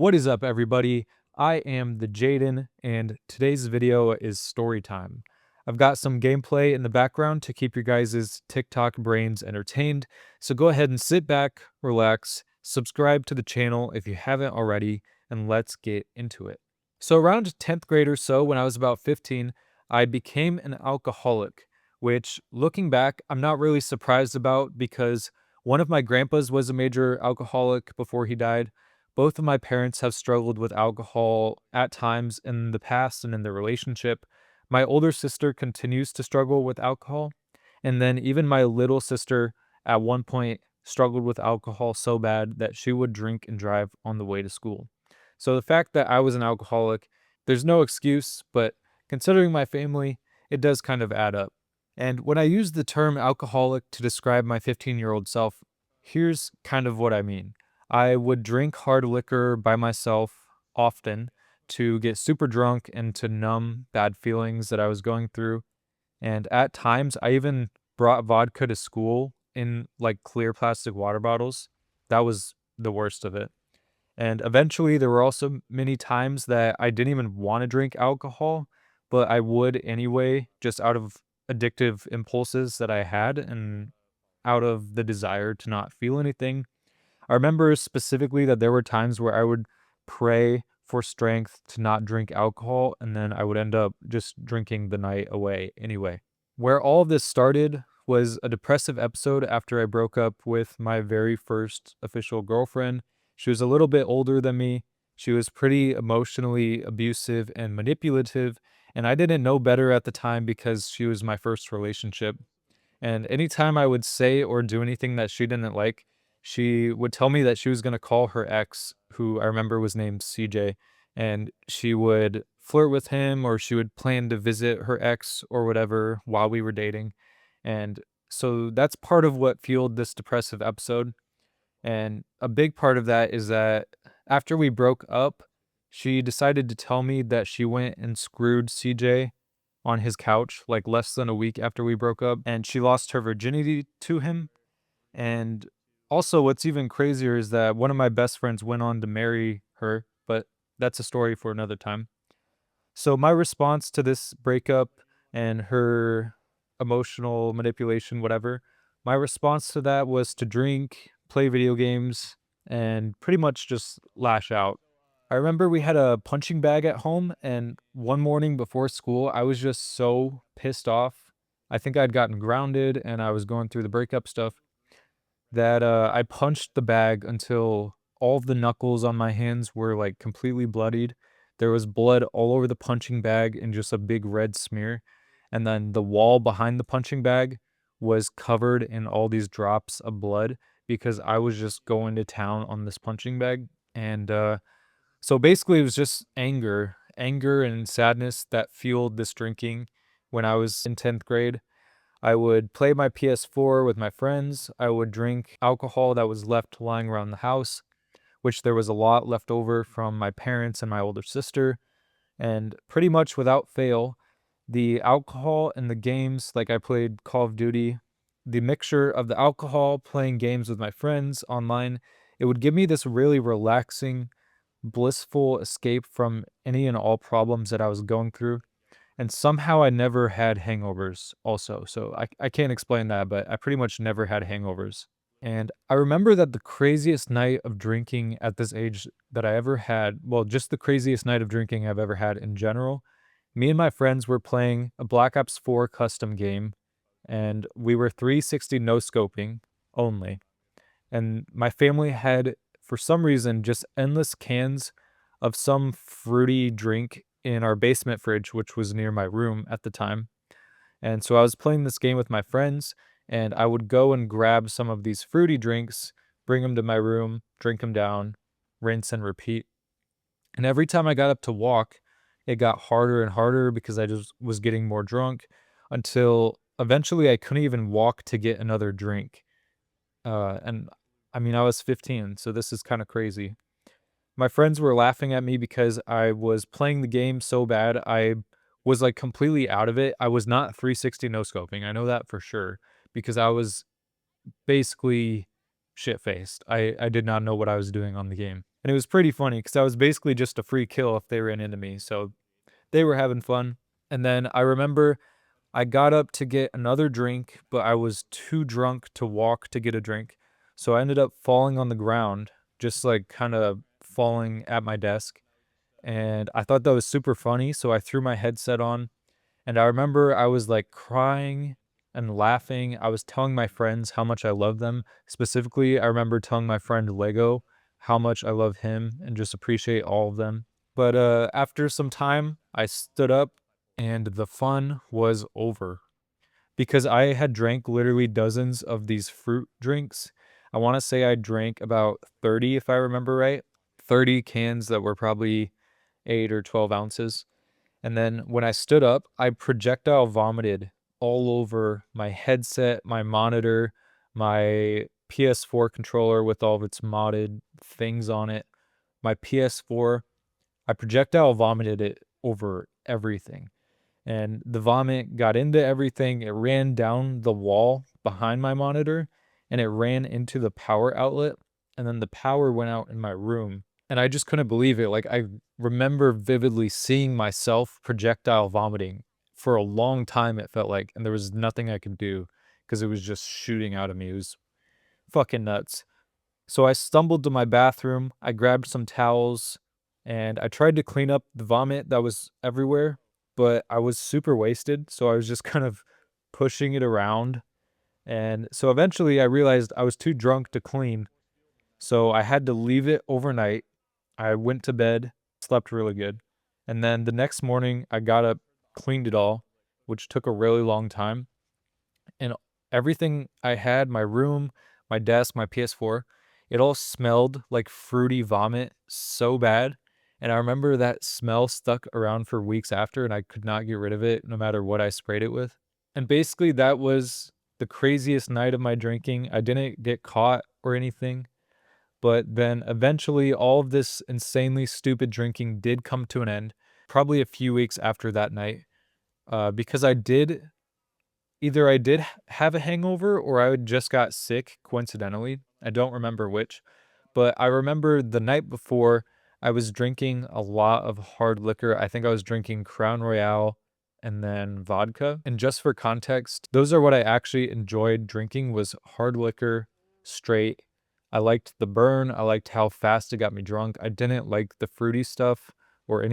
What is up, everybody? I am the Jaden, and today's video is story time. I've got some gameplay in the background to keep your guys' TikTok brains entertained, so go ahead and sit back, relax, subscribe to the channel if you haven't already, and let's get into it. So around 10th grade or so, when I was about 15, I became an alcoholic, which looking back, I'm not really surprised about because one of my grandpas was a major alcoholic before he died. Both of my parents have struggled with alcohol at times in the past and in their relationship. My older sister continues to struggle with alcohol. And then even my little sister at one point struggled with alcohol so bad that she would drink and drive on the way to school. So the fact that I was an alcoholic, there's no excuse, but considering my family, it does kind of add up. And when I use the term alcoholic to describe my 15-year-old self, here's kind of what I mean. I would drink hard liquor by myself often to get super drunk and to numb bad feelings that I was going through. And at times, I even brought vodka to school in like clear plastic water bottles. That was the worst of it. And eventually, there were also many times that I didn't even want to drink alcohol, but I would anyway, just out of addictive impulses that I had and out of the desire to not feel anything. I remember specifically that there were times where I would pray for strength to not drink alcohol, and then I would end up just drinking the night away anyway. Where all of this started was a depressive episode after I broke up with my very first official girlfriend. She was a little bit older than me. She was pretty emotionally abusive and manipulative, and I didn't know better at the time because she was my first relationship. And anytime I would say or do anything that she didn't like, she would tell me that she was gonna call her ex, who I remember was named CJ, and she would flirt with him or she would plan to visit her ex or whatever while we were dating. And so that's part of what fueled this depressive episode. And a big part of that is that after we broke up, she decided to tell me that she went and screwed CJ on his couch like less than a week after we broke up, and she lost her virginity to him. And also, what's even crazier is that one of my best friends went on to marry her, but that's a story for another time. So, my response to this breakup and her emotional manipulation, whatever, my response to that was to drink, play video games, and pretty much just lash out. I remember we had a punching bag at home, and one morning before school, I was just so pissed off. I think I'd gotten grounded and I was going through the breakup stuff that I punched the bag until all of the knuckles on my hands were like completely bloodied. There was blood all over the punching bag and just a big red smear. And then the wall behind the punching bag was covered in all these drops of blood because I was just going to town on this punching bag. And so basically, it was just anger and sadness that fueled this drinking when I was in 10th grade. I would play my PS4 with my friends. I would drink alcohol that was left lying around the house, which there was a lot left over from my parents and my older sister. And pretty much without fail, the alcohol and the games, like I played Call of Duty, the mixture of the alcohol, playing games with my friends online, it would give me this really relaxing, blissful escape from any and all problems that I was going through. And somehow I never had hangovers also. So I can't explain that, but I pretty much never had hangovers. And I remember that the craziest night of drinking at this age that I ever had, well, just the craziest night of drinking I've ever had in general, me and my friends were playing a Black Ops 4 custom game, and we were 360 no scoping only. And my family had, for some reason, just endless cans of some fruity drink in our basement fridge, which was near my room at the time. And so I was playing this game with my friends, and I would go and grab some of these fruity drinks, bring them to my room, drink them down, rinse and repeat. And every time I got up to walk, it got harder and harder because I just was getting more drunk until eventually I couldn't even walk to get another drink. And I mean, I was 15, so this is kind of crazy. My friends were laughing at me because I was playing the game so bad. I was like completely out of it. I was not 360 no scoping. I know that for sure because I was basically shit faced. I did not know what I was doing on the game. And it was pretty funny because I was basically just a free kill if they ran into me. So they were having fun. And then I remember I got up to get another drink, but I was too drunk to walk to get a drink. So I ended up falling on the ground, just like kind of falling at my desk. And I thought that was super funny. So I threw my headset on. And I remember I was like crying and laughing. I was telling my friends how much I love them. Specifically, I remember telling my friend Lego how much I love him and just appreciate all of them. But after some time, I stood up and the fun was over because I had drank literally dozens of these fruit drinks. I want to say I drank about 30, if I remember right, 30 cans that were probably 8 or 12 ounces. And then when I stood up, I projectile vomited all over my headset, my monitor, my PS4 controller with all of its modded things on it, my PS4. I projectile vomited it over everything. And the vomit got into everything. It ran down the wall behind my monitor and it ran into the power outlet. And then the power went out in my room. And I just couldn't believe it. Like, I remember vividly seeing myself projectile vomiting for a long time, it felt like. And there was nothing I could do because it was just shooting out of me. It was fucking nuts. So I stumbled to my bathroom, I grabbed some towels, and I tried to clean up the vomit that was everywhere, but I was super wasted, so I was just kind of pushing it around. And so eventually I realized I was too drunk to clean, so I had to leave it overnight. I went to bed, slept really good. And then the next morning I got up, cleaned it all, which took a really long time, and everything I had, my room, my desk, my PS4, it all smelled like fruity vomit so bad. And I remember that smell stuck around for weeks after, and I could not get rid of it no matter what I sprayed it with. And basically, that was the craziest night of my drinking. I didn't get caught or anything, but then eventually, all of this insanely stupid drinking did come to an end, probably a few weeks after that night, because either I did have a hangover or I just got sick coincidentally. I don't remember which, but I remember the night before I was drinking a lot of hard liquor. I think I was drinking Crown Royale and then vodka. And just for context, those are what I actually enjoyed drinking was hard liquor straight. I liked the burn. I liked how fast it got me drunk. I didn't like the fruity stuff or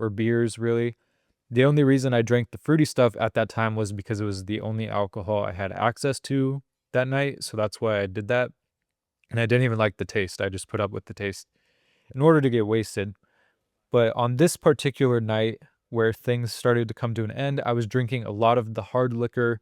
beers really. The only reason I drank the fruity stuff at that time was because it was the only alcohol I had access to that night, so that's why I did that, and I didn't even like the taste, I just put up with the taste in order to get wasted. But on this particular night where things started to come to an end, I was drinking a lot of the hard liquor,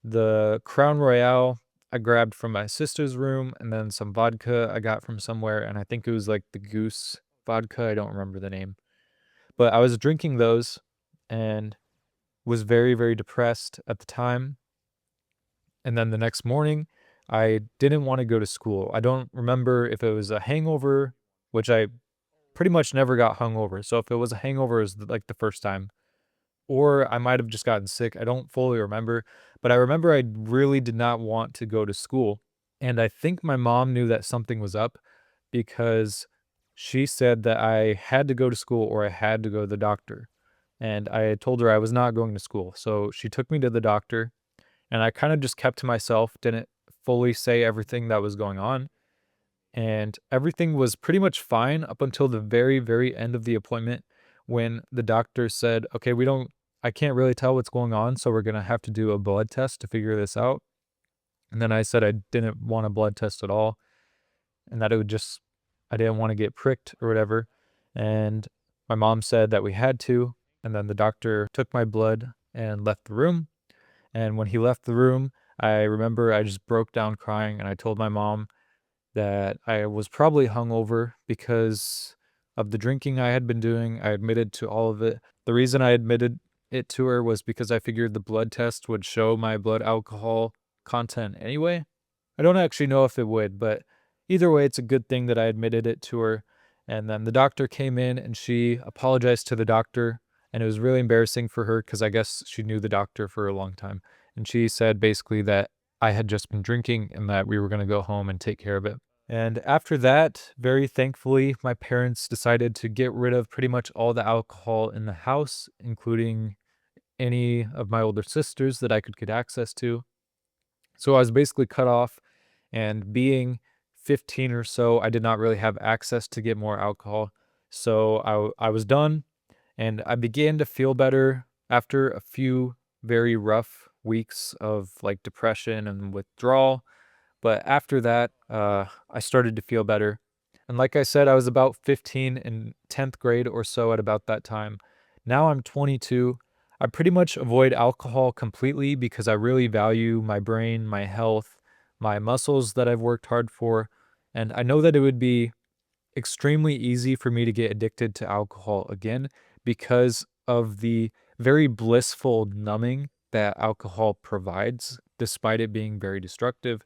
the Crown Royale I grabbed from my sister's room, and then some vodka I got from somewhere, and I think it was like the Goose vodka, I don't remember the name. But I was drinking those, and was very, very depressed at the time. And then the next morning, I didn't want to go to school. I don't remember if it was a hangover, which I pretty much never got hungover. So if it was a hangover, it was like the first time, or I might have just gotten sick. I don't fully remember, but I remember I really did not want to go to school. And I think my mom knew that something was up because she said that I had to go to school or I had to go to the doctor. And I had told her I was not going to school. So she took me to the doctor and I kind of just kept to myself, didn't fully say everything that was going on. And everything was pretty much fine up until the very, very end of the appointment when the doctor said, okay, I can't really tell what's going on. So we're going to have to do a blood test to figure this out. And then I said I didn't want a blood test at all and that I didn't want to get pricked or whatever. And my mom said that we had to. And then the doctor took my blood and left the room. And when he left the room, I remember I just broke down crying and I told my mom that I was probably hungover because of the drinking I had been doing. I admitted to all of it. The reason I admitted it to her was because I figured the blood test would show my blood alcohol content anyway. I don't actually know if it would, but either way, it's a good thing that I admitted it to her. And then the doctor came in and she apologized to the doctor. And it was really embarrassing for her because I guess she knew the doctor for a long time. And she said basically that I had just been drinking and that we were going to go home and take care of it. And after that, very thankfully, my parents decided to get rid of pretty much all the alcohol in the house, including any of my older sisters that I could get access to. So I was basically cut off, and being 15 or so, I did not really have access to get more alcohol. So I was done, and I began to feel better after a few very rough weeks of like depression and withdrawal. But after that, I started to feel better. And like I said, I was about 15 in 10th grade or so at about that time. Now I'm 22. I pretty much avoid alcohol completely because I really value my brain, my health, my muscles that I've worked hard for. And I know that it would be extremely easy for me to get addicted to alcohol again because of the very blissful numbing that alcohol provides, despite it being very destructive.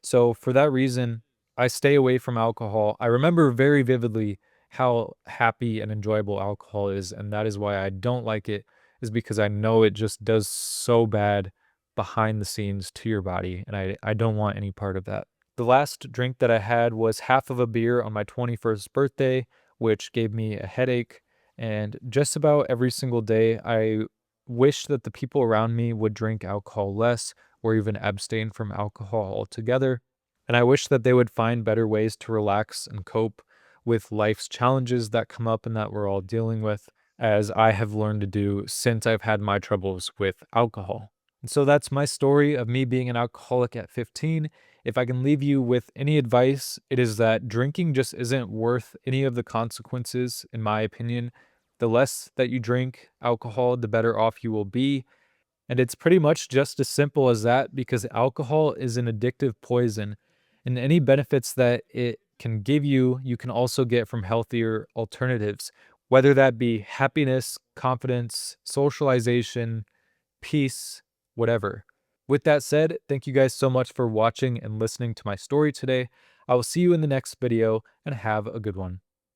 So for that reason, I stay away from alcohol. I remember very vividly how happy and enjoyable alcohol is, and that is why I don't like it, is because I know it just does so bad behind the scenes to your body, and I don't want any part of that. The last drink that I had was half of a beer on my 21st birthday, which gave me a headache. And just about every single day, I wish that the people around me would drink alcohol less or even abstain from alcohol altogether. And I wish that they would find better ways to relax and cope with life's challenges that come up and that we're all dealing with, as I have learned to do since I've had my troubles with alcohol. And so that's my story of me being an alcoholic at 15. If I can leave you with any advice, it is that drinking just isn't worth any of the consequences, in my opinion. The less that you drink alcohol, the better off you will be. And it's pretty much just as simple as that because alcohol is an addictive poison. And any benefits that it can give you, you can also get from healthier alternatives, whether that be happiness, confidence, socialization, peace, whatever. With that said, thank you guys so much for watching and listening to my story today. I will see you in the next video and have a good one.